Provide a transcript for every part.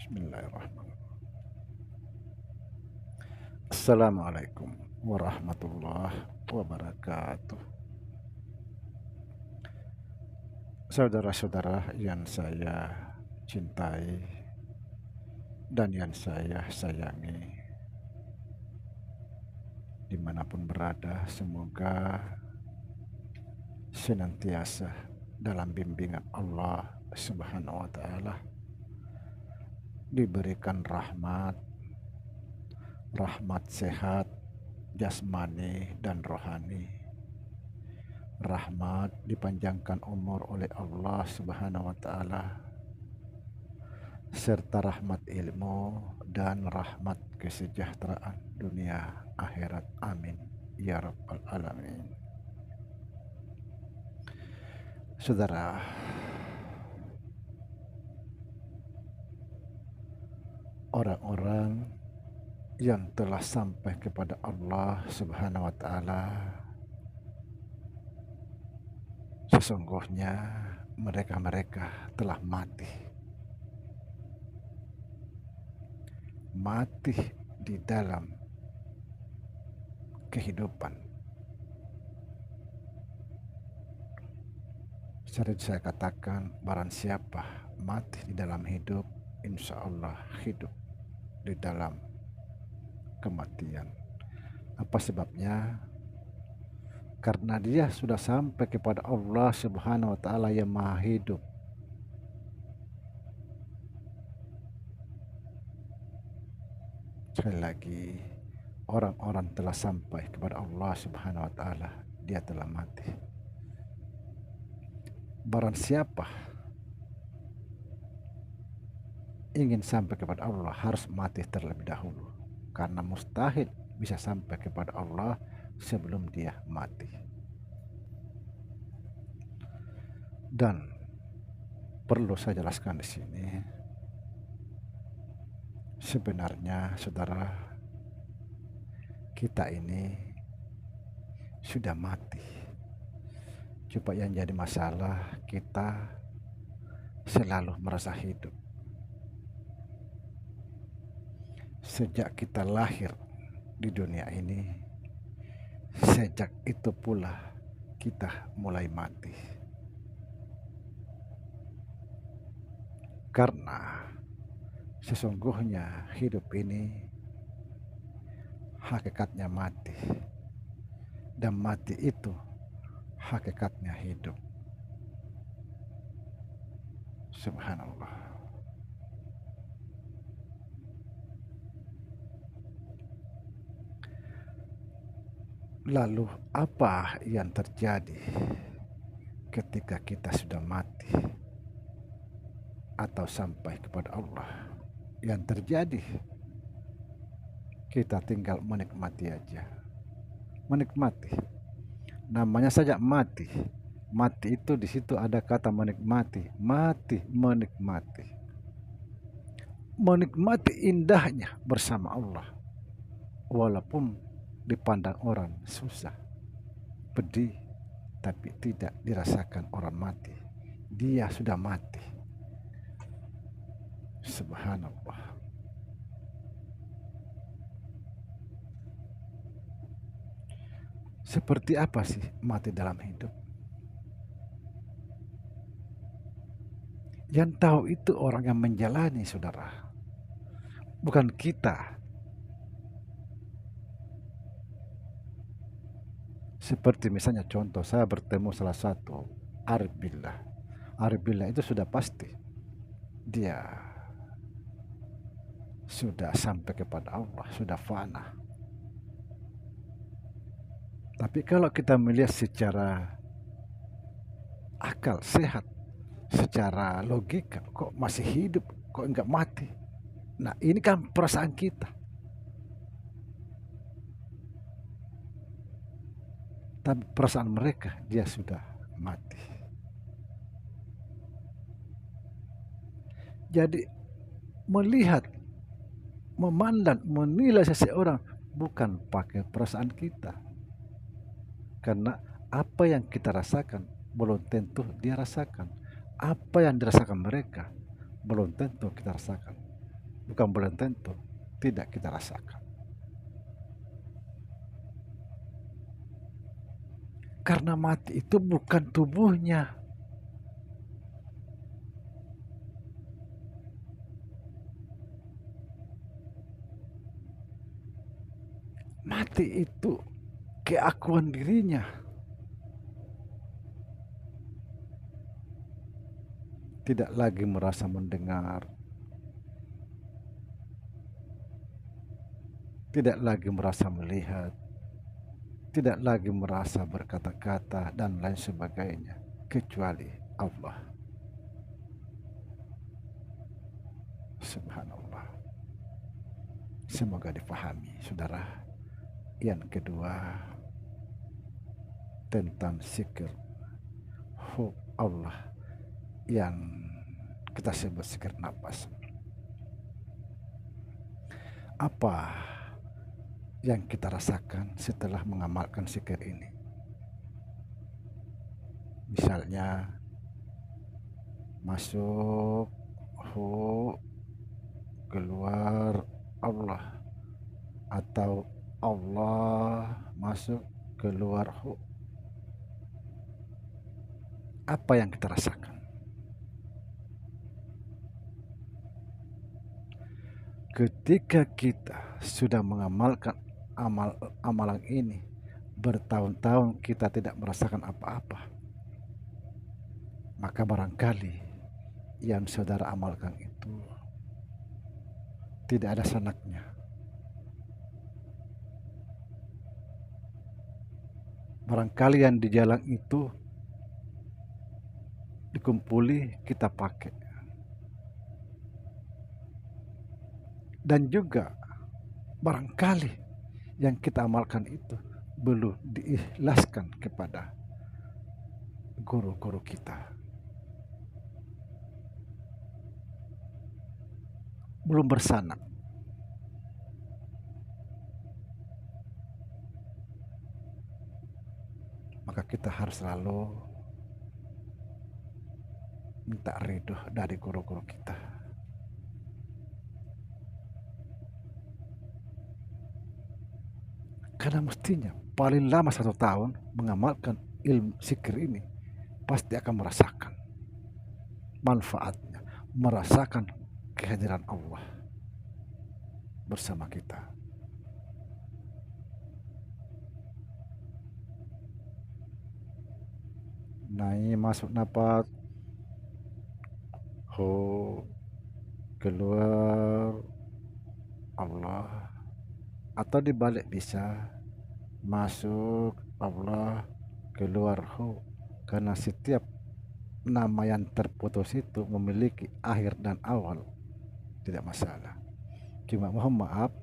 Bismillahirrahmanirrahim. Assalamualaikum warahmatullahi wabarakatuh. Saudara-saudara yang saya cintai dan yang saya sayangi, dimanapun berada, semoga senantiasa dalam bimbingan Allah Subhanahu wa Ta'ala, diberikan rahmat sehat jasmani dan rohani, rahmat dipanjangkan umur oleh Allah Subhanahu wa Ta'ala, serta rahmat ilmu dan rahmat kesejahteraan dunia akhirat. Amin ya rabbal alamin. Saudara, orang-orang yang telah sampai kepada Allah Subhanahu wa Ta'ala, sesungguhnya mereka telah mati di dalam kehidupan. Sering saya katakan, barang siapa mati di dalam hidup, insya Allah hidup di dalam kematian. Apa sebabnya? Karena dia sudah sampai kepada Allah Subhanahu wa Ta'ala yang maha hidup. Sekali lagi, orang-orang telah sampai kepada Allah Subhanahu wa Ta'ala, dia telah mati. Barang siapa ingin sampai kepada Allah harus mati terlebih dahulu, karena mustahil bisa sampai kepada Allah sebelum dia mati. Dan perlu saya jelaskan di sini, sebenarnya saudara, kita ini sudah mati. Cuma yang jadi masalah, kita selalu merasa hidup. Sejak kita lahir di dunia ini, sejak itu pula kita mulai mati. Karena sesungguhnya hidup ini hakikatnya mati, dan mati itu hakikatnya hidup. Subhanallah. Lalu apa yang terjadi ketika kita sudah mati atau sampai kepada Allah? Yang terjadi, kita tinggal menikmati aja. Menikmati, namanya saja mati. Mati itu di situ ada kata menikmati. Menikmati indahnya bersama Allah, walaupun dipandang orang susah, pedih, tapi tidak dirasakan orang mati. Dia sudah mati. Subhanallah. Seperti apa sih mati dalam hidup? Yang tahu itu orang yang menjalani, saudara, bukan kita. Seperti misalnya contoh, saya bertemu salah satu arif billah. Arif billah itu sudah pasti dia sudah sampai kepada Allah, sudah fana. Tapi kalau kita melihat secara akal sehat, secara logika, kok masih hidup, kok enggak mati? Nah, ini kan perasaan kita. Tapi perasaan mereka, dia sudah mati. Jadi melihat, memandang, menilai seseorang bukan pakai perasaan kita. Karena apa yang kita rasakan belum tentu dia rasakan. Apa yang dirasakan mereka belum tentu kita rasakan. bukan belum tentu tidak kita rasakan. Karena mati itu bukan tubuhnya. Mati itu keakuan dirinya. Tidak lagi merasa mendengar, tidak lagi merasa melihat, tidak lagi merasa berkata-kata dan lain sebagainya, kecuali Allah. Subhanallah. Semoga dipahami, saudara. Yang kedua, tentang zikir Allah yang kita sebut zikir nafas. Apa yang kita rasakan setelah mengamalkan zikir ini? Misalnya masuk keluar Allah, atau Allah masuk keluar apa yang kita rasakan? Ketika kita sudah mengamalkan amalan ini bertahun-tahun, kita tidak merasakan apa-apa, maka barangkali yang saudara amalkan itu tidak ada sanaknya. Barangkali yang di jalan itu dikumpuli kita pakai. Dan juga barangkali yang kita amalkan itu belum diikhlaskan kepada guru-guru kita. Belum bersanak. Maka kita harus selalu minta ridho dari guru-guru kita. Karena mestinya paling lama 1 tahun mengamalkan ilmu zikir ini, pasti akan merasakan manfaatnya, merasakan kehadiran Allah bersama kita. Naik masuk napas, keluar Allah, atau dibalik bisa masuk Allah, keluar karena setiap nama yang terputus itu memiliki akhir dan awal, tidak masalah. Cuma mohon maaf,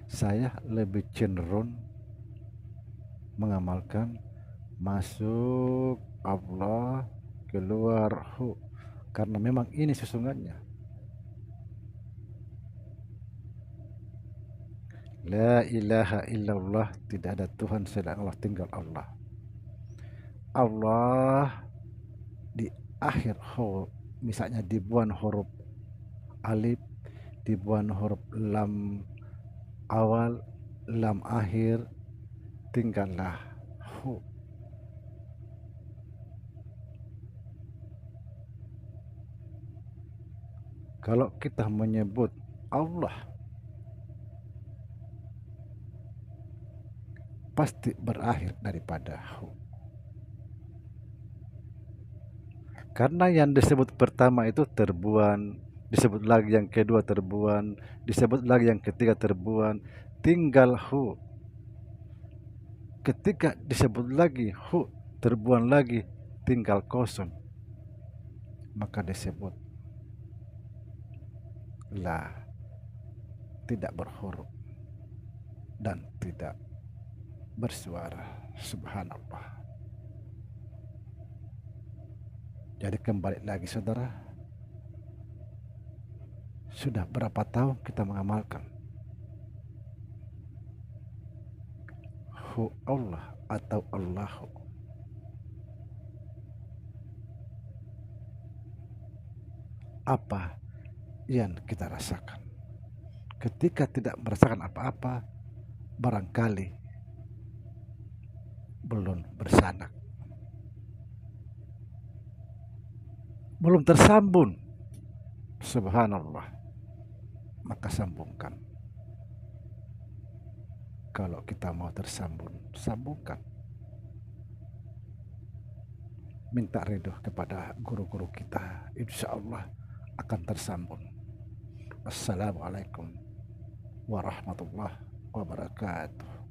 saya lebih cenderung mengamalkan masuk Allah, keluar karena memang ini sesungguhnya. La ilaha illallah, tidak ada Tuhan selain Allah, tinggal Allah. Allah di akhir misalnya dibuang huruf alif, dibuang huruf lam awal, lam akhir, tinggallah Kalau kita menyebut Allah, pasti berakhir daripada karena yang disebut pertama itu terbuang, disebut lagi yang kedua terbuang, disebut lagi yang ketiga terbuang, tinggal ketika disebut lagi terbuang lagi, tinggal kosong, maka disebut la, tidak berhuruf dan tidak bersuara. Subhanallah. Jadi kembali lagi saudara, sudah berapa tahun kita mengamalkan Allah atau Allahu? Apa yang kita rasakan? Ketika tidak merasakan apa-apa, barangkali belum bersanak, belum tersambung. Subhanallah, maka sambungkan. Kalau kita mau tersambung, sambungkan. Minta ridho kepada guru-guru kita, insya Allah akan tersambung. Assalamualaikum warahmatullahi wabarakatuh.